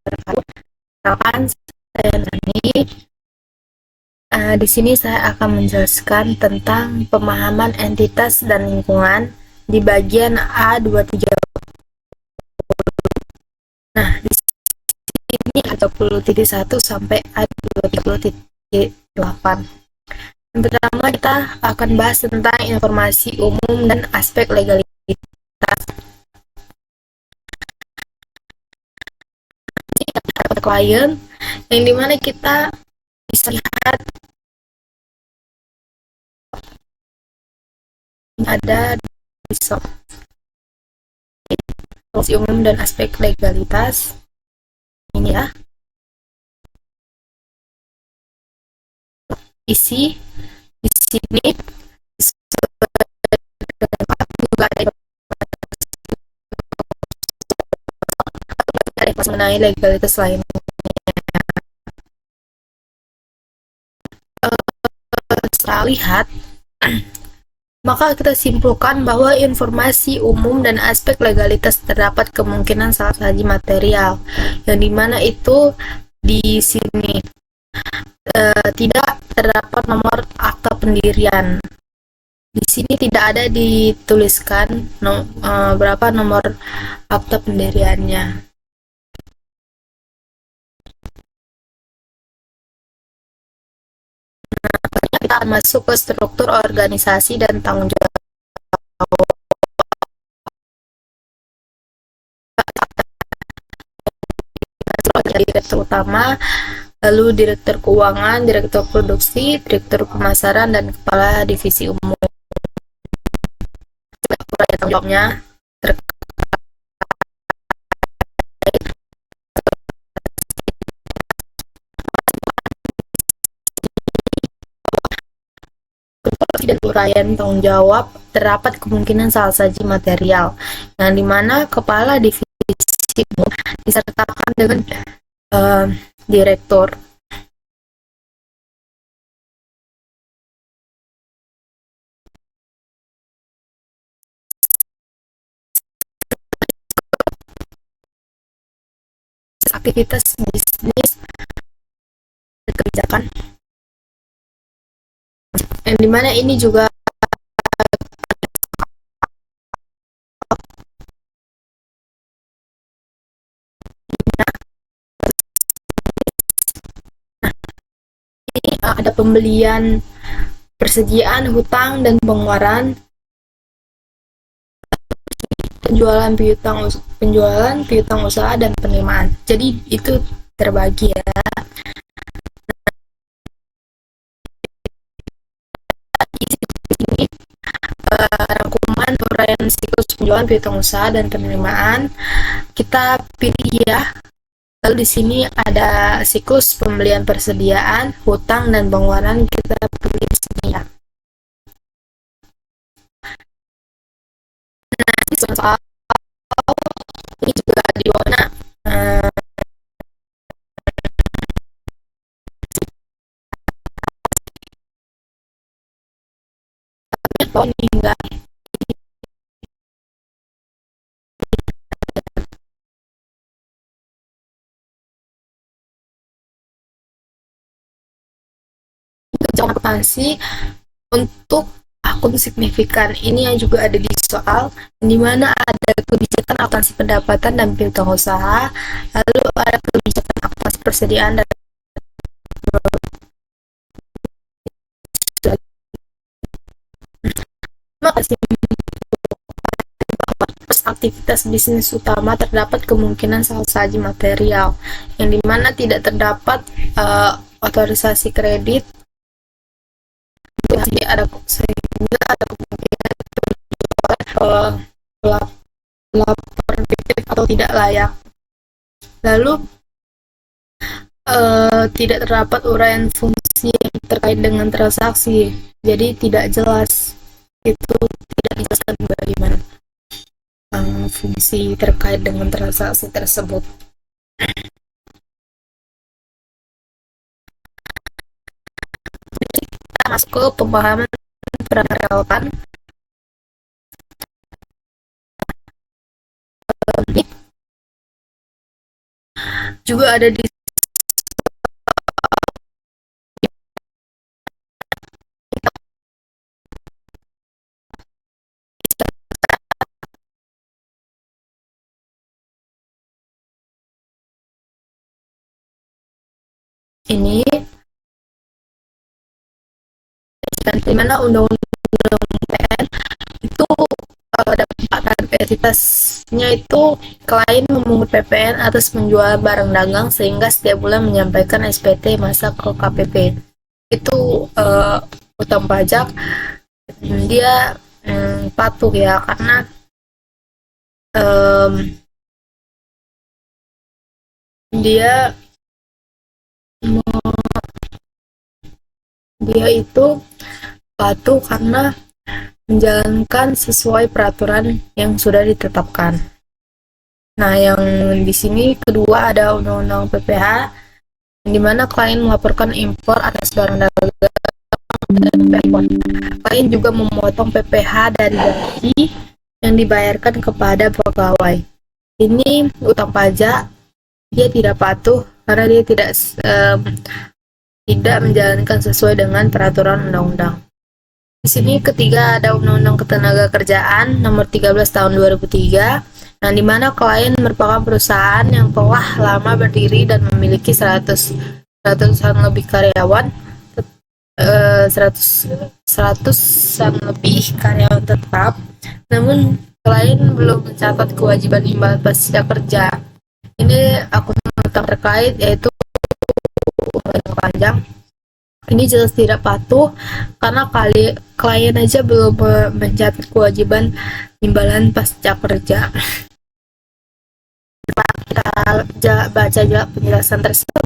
Perkenalkan, saya Nani. Di sini saya akan menjelaskan tentang pemahaman entitas dan lingkungan di bagian A23. Nah, di sini ada 30.1 sampai A230.8. Yang pertama, kita akan bahas tentang informasi umum dan aspek legalitas. Klien, yang dimana kita bisa lihat ada di informasi umum dan aspek legalitas ini ya, isi di sini juga ada mengenai legalitas lainnya. Setelah lihat, maka kita simpulkan bahwa informasi umum dan aspek legalitas terdapat kemungkinan salah saji material, yang dimana itu di sini tidak terdapat nomor akta pendirian. Di sini tidak ada dituliskan berapa nomor akta pendiriannya. Kita akan masuk ke struktur organisasi dan tanggung jawab direktur utama, lalu direktur keuangan, direktur produksi, direktur pemasaran, dan kepala divisi umum. Tanggung jawabnya dan uraian tanggung jawab terdapat kemungkinan salah saji material, yang dimana kepala divisi disertakan dengan direktur. Aktivitas bisnis kebijakan, yang dimana ini juga ada pembelian, persediaan hutang dan pengeluaran, penjualan piutang usaha, dan penerimaan. Jadi itu terbagi ya. Ini rangkuman uraian siklus penjualan, piutang usaha, dan penerimaan. Kita pilih ya. Lalu di sini ada siklus pembelian, persediaan hutang, dan pengeluaran. Kita pilih di sini ya. Nah, soal ini juga di mana hingga akuntansi. Untuk akun signifikan ini yang juga ada di soal, di mana ada kebijakan akuntansi pendapatan dan piutang usaha, lalu ada kebijakan akuntansi persediaan dan aktivitas bisnis utama terdapat kemungkinan salah saji material, yang dimana tidak terdapat otorisasi kredit, ada sehingga ada kemungkinan laporan fiktif atau tidak layak. Lalu tidak terdapat uraian fungsi yang terkait dengan transaksi, jadi tidak jelas, itu tidak dijelaskan bagaimana fungsi terkait dengan transaksi tersebut. Kita masuk ke pemahaman perangkat. juga ada di ini, dan di mana undang-undang PN itu ada empat entitasnya itu klien memungut PPN atas penjualan barang dagang sehingga setiap bulan menyampaikan SPT masa ke KPP. Itu utang pajak dia patuh ya, karena um, dia dia itu patuh karena menjalankan sesuai peraturan yang sudah ditetapkan. Nah, yang di sini kedua ada Undang-Undang PPH, di mana klien melaporkan impor atas barang dagang dan impor. Klien juga memotong PPH dari gaji yang dibayarkan kepada pegawai. Ini utang pajak, dia tidak patuh karena dia tidak menjalankan sesuai dengan peraturan undang-undang. Di sini ketiga ada Undang-Undang Ketenagakerjaan Nomor 13 Tahun 2003, yang dimana klien merupakan perusahaan yang telah lama berdiri dan memiliki 100-an lebih karyawan, 100-an lebih karyawan tetap, namun klien belum mencatat kewajiban imbalan pasca kerja. Ini akun utang terkait yaitu yang panjang. Ini jelas tidak patuh karena klien aja belum mencatat kewajiban imbalan pasca kerja. Kita baca juga penjelasan tersebut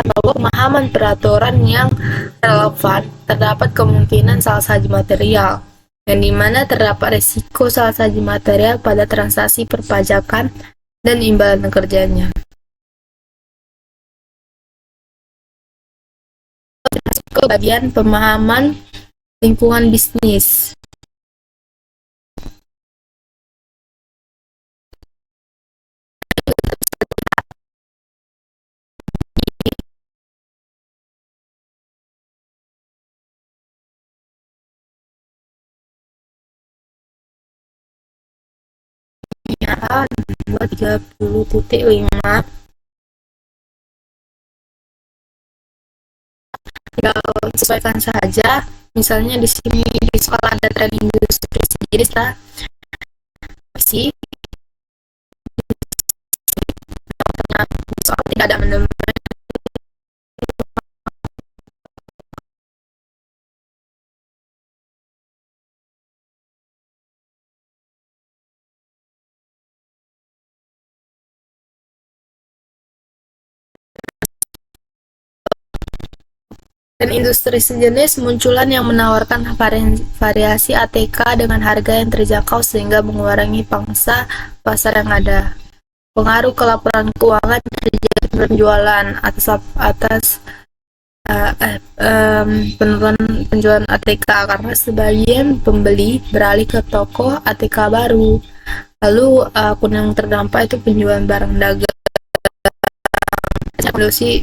bahwa pemahaman peraturan yang relevan terdapat kemungkinan salah saji material, yang dimana terdapat resiko salah saji material pada transaksi perpajakan dan imbalan kerjanya. Ke bagian pemahaman lingkungan bisnis. Ya, 230.5 tinggal sesuaikan saja. Misalnya di sini di sekolah ada tren industri, jadi kita sih soal tidak ada manajemen dan industri sejenis munculan yang menawarkan variasi ATK dengan harga yang terjangkau sehingga mengurangi pangsa pasar yang ada. Pengaruh ke laporan keuangan terjadi penjualan atas penurunan penjualan ATK karena sebagian pembeli beralih ke toko ATK baru. Lalu akun yang terdampak itu penjualan barang dagang,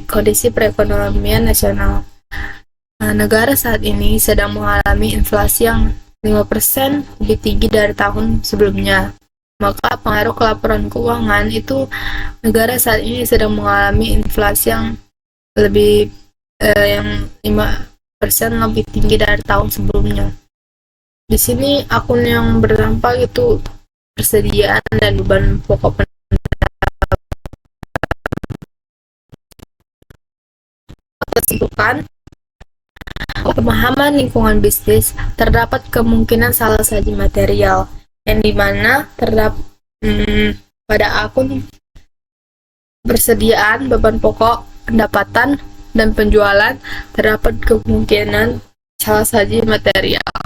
kondisi perekonomian nasional. Negara saat ini sedang mengalami inflasi yang 5% lebih tinggi dari tahun sebelumnya. Maka pengaruh ke laporan keuangan itu negara saat ini sedang mengalami inflasi yang lebih yang 5% lebih tinggi dari tahun sebelumnya. Di sini akun yang berdampak itu persediaan dan beban pokok kesimpulan. Pemahaman lingkungan bisnis terdapat kemungkinan salah saji material, yang dimana terdapat pada akun persediaan, beban pokok, pendapatan, dan penjualan terdapat kemungkinan salah saji material.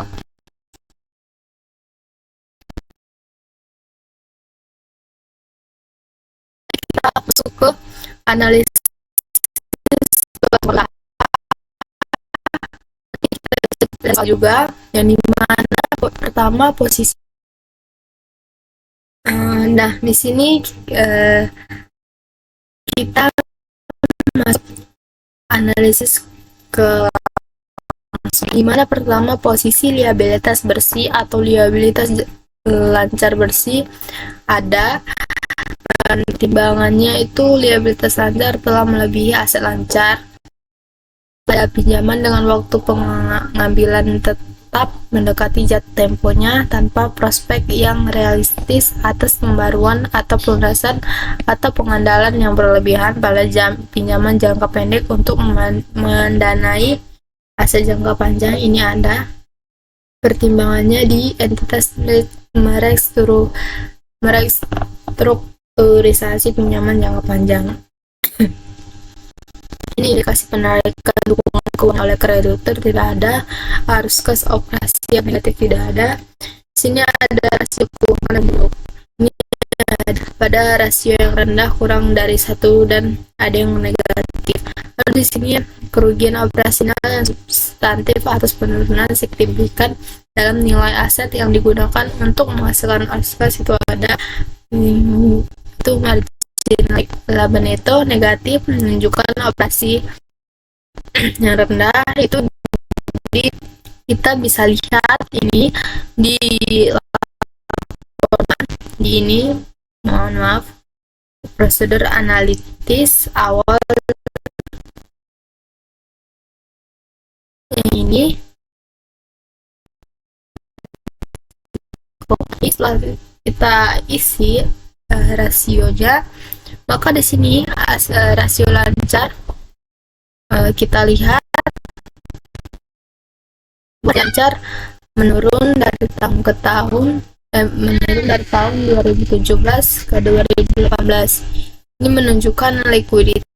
Kita masuk ke analisis juga, yang dimana pertama posisi. Nah, di sini kita masuk analisis ke gimana. Pertama, posisi liabilitas bersih atau liabilitas lancar bersih ada, dan timbangannya itu liabilitas lancar telah melebihi aset lancar pada pinjaman dengan waktu pengambilan tetap mendekati jatuh temponya tanpa prospek yang realistis atas pembaruan atau pelunasan atau pengandalan yang berlebihan pada pinjaman jangka pendek untuk mendanai aset jangka panjang. Ini ada pertimbangannya di entitas merestrukturisasi pinjaman jangka panjang. Ini indikasi penarikan dukungan keuangan oleh kreditur tidak ada, arus kas operasi yang negatif tidak ada. Sini ada rasio keuangan yang buruk. Ini ada pada rasio yang rendah kurang dari 1 dan ada yang negatif. Lalu di sini kerugian operasional yang substantif atas penurunan signifikan dalam nilai aset yang digunakan untuk menghasilkan arus itu ada. Itu margin laba neto negatif menunjukkan operasi yang rendah. Itu kita bisa lihat ini di ini, mohon maaf, prosedur analitis awal yang ini. Setelah kita isi rasionya, maka di sini rasio lancar kita lihat lancar menurun dari tahun ke tahun, menurun dari tahun 2017 ke 2018. Ini menunjukkan likuiditas.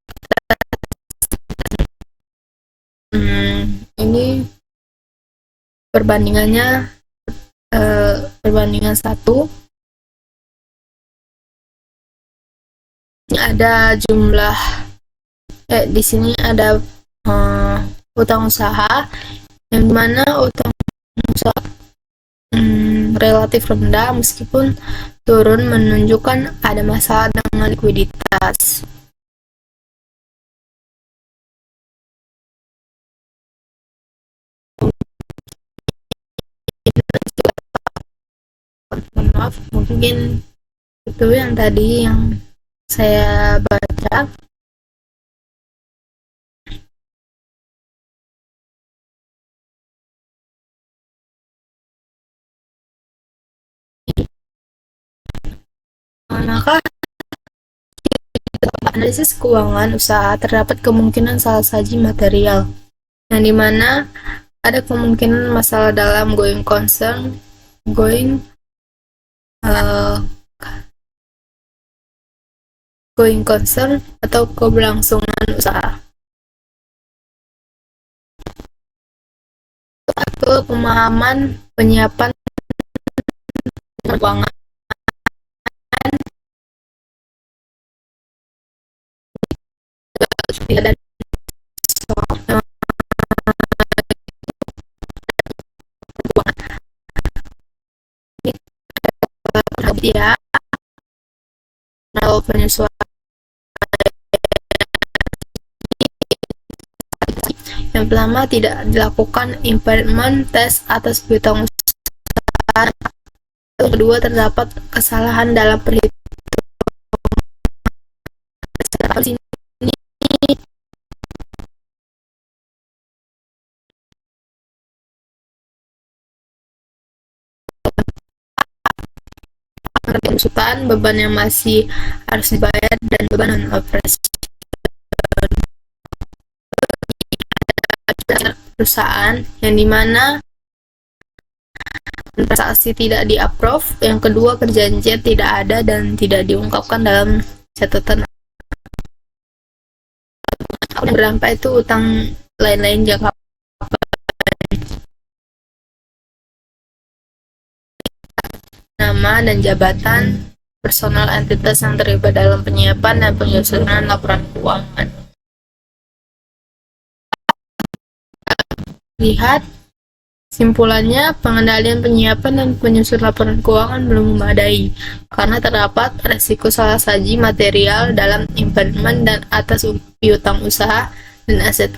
Ini perbandingannya perbandingan 1. Ada jumlah di sini ada utang usaha, yang mana utang usaha relatif rendah meskipun turun, menunjukkan ada masalah dengan likuiditas. Maaf, mungkin itu yang tadi yang saya baca. Maka analisis keuangan usaha terdapat kemungkinan salah saji material, yang dimana ada kemungkinan masalah dalam going concern atau keberlangsungan usaha. Atau pemahaman penyiapan keuangan dan dia penyesuaian. Yang pertama, tidak dilakukan impairment test atas piutang usaha. Yang kedua, terdapat kesalahan dalam perhitungan. Konsultan, beban yang masih harus dibayar, dan beban non-operasi perusahaan, yang dimana transaksi tidak di-approve. Yang kedua, perjanjian tidak ada dan tidak diungkapkan dalam catatan. Berapa itu utang lain-lain jangka nama dan jabatan personal entitas yang terlibat dalam penyiapan dan penyusunan laporan keuangan. Lihat Simpulannya, pengendalian penyiapan dan penyusun laporan keuangan belum memadai, karena terdapat resiko salah saji material dalam impairment dan atas piutang usaha dan aset.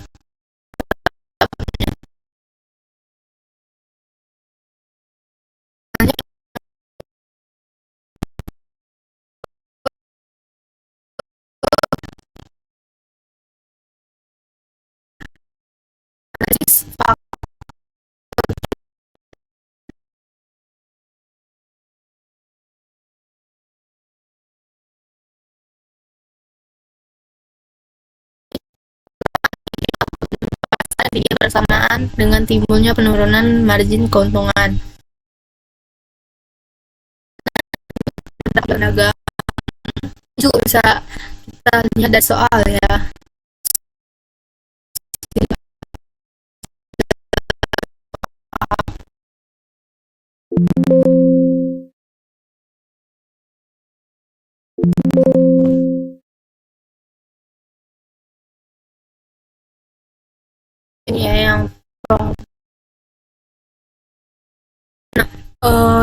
Bersamaan dengan timbulnya penurunan margin keuntungan. Tenaga juga bisa kita lihat dari soal ya. Ini ya yang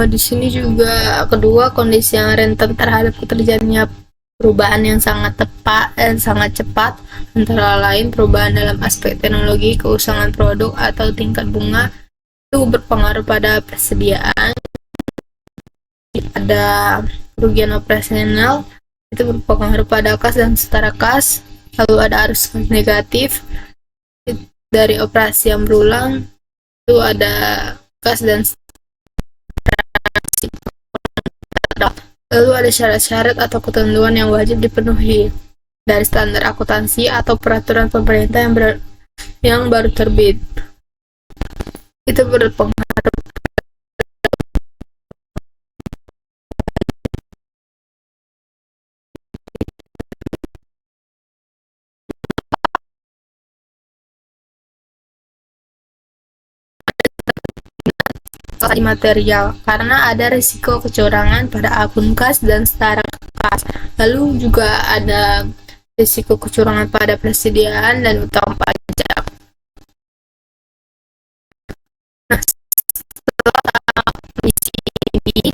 di sini juga kedua, kondisi yang rentan terhadap terjadinya perubahan yang sangat cepat, antara lain perubahan dalam aspek teknologi, keusangan produk, atau tingkat bunga, itu berpengaruh pada persediaan. Ada kerugian operasional, itu berpengaruh pada kas dan setara kas. Lalu ada arus negatif dari operasi yang berulang, itu ada kas dan lalu ada syarat-syarat atau ketentuan yang wajib dipenuhi dari standar akuntansi atau peraturan pemerintah yang baru terbit. Itu berpengaruh di material karena ada risiko kecurangan pada akun kas dan setara kas. Lalu juga ada risiko kecurangan pada persediaan dan utang pajak. Nah, setelah kondisi ini,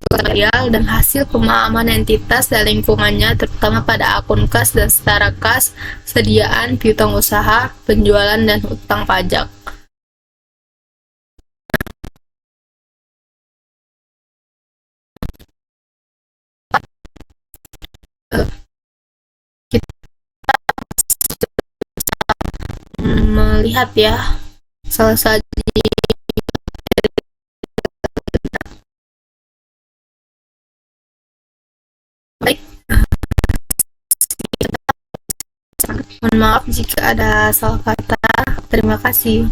material dan hasil pemahaman entitas dan lingkungannya, terutama pada akun kas dan setara kas, sediaan, piutang usaha, penjualan, dan utang pajak. Kita melihat ya, salah satu baik. Mohon maaf jika ada salah kata. Terima kasih.